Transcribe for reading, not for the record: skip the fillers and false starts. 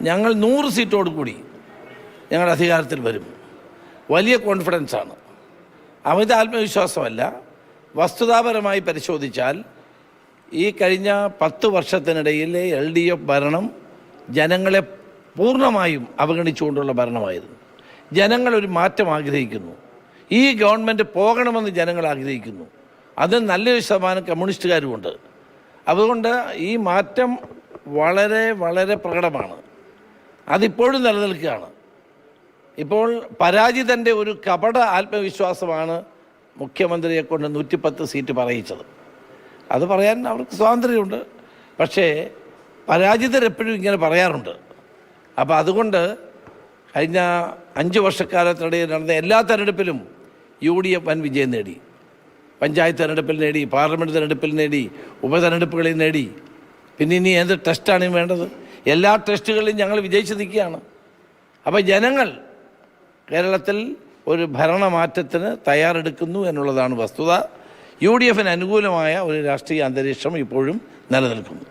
ഞങ്ങൾ 100 സീറ്റോട് കൂടി ഞങ്ങൾ അധികാരത്തിൽ വരും. വലിയ കോൺഫിഡൻസാണ്, അമിത ആത്മവിശ്വാസമല്ല. വസ്തുതാപരമായി പരിശോധിച്ചാൽ ഈ കഴിഞ്ഞ 10 വർഷത്തിനിടയിലെ LDF ഭരണം ജനങ്ങളെ പൂർണ്ണമായും അവഗണിച്ചുകൊണ്ടുള്ള ഭരണമായിരുന്നു. ജനങ്ങളൊരു മാറ്റം ആഗ്രഹിക്കുന്നു. ഈ ഗവൺമെൻറ് പോകണമെന്ന് ജനങ്ങൾ ആഗ്രഹിക്കുന്നു. അത് നല്ലൊരു ശതമാനം കമ്മ്യൂണിസ്റ്റുകാരുമുണ്ട്. അതുകൊണ്ട് ഈ മാറ്റം വളരെ വളരെ പ്രകടമാണ്. അതിപ്പോഴും നിലനിൽക്കുകയാണ്. ഇപ്പോൾ പരാജിതൻ്റെ ഒരു കപട ആത്മവിശ്വാസമാണ് മുഖ്യമന്ത്രിയെ കൊണ്ട് 110 സീറ്റ് പറയിച്ചത്. അത് പറയാൻ അവർക്ക് സ്വാതന്ത്ര്യമുണ്ട്. പക്ഷേ പരാജിതരെപ്പോഴും ഇങ്ങനെ പറയാറുണ്ട്. അപ്പോൾ അതുകൊണ്ട് കഴിഞ്ഞ 5 വർഷക്കാലത്തിനിടയിൽ നടന്ന എല്ലാ തെരഞ്ഞെടുപ്പിലും UDF വൻ വിജയം നേടി. പഞ്ചായത്ത് തെരഞ്ഞെടുപ്പിൽ നേടി, പാർലമെൻറ്റ് തെരഞ്ഞെടുപ്പിൽ നേടി, ഉപതെരഞ്ഞെടുപ്പുകളിൽ നേടി. പിന്നെ ഇനി എന്ത് ടെസ്റ്റാണ് വേണ്ടത്? എല്ലാ ടെസ്റ്റുകളിലും ഞങ്ങൾ വിജയിച്ച് നിൽക്കുകയാണ്. അപ്പോൾ ജനങ്ങൾ കേരളത്തിൽ ഒരു ഭരണമാറ്റത്തിന് തയ്യാറെടുക്കുന്നു എന്നുള്ളതാണ് വസ്തുത. UDFന് അനുകൂലമായ ഒരു രാഷ്ട്രീയ അന്തരീക്ഷം ഇപ്പോഴും നിലനിൽക്കുന്നു.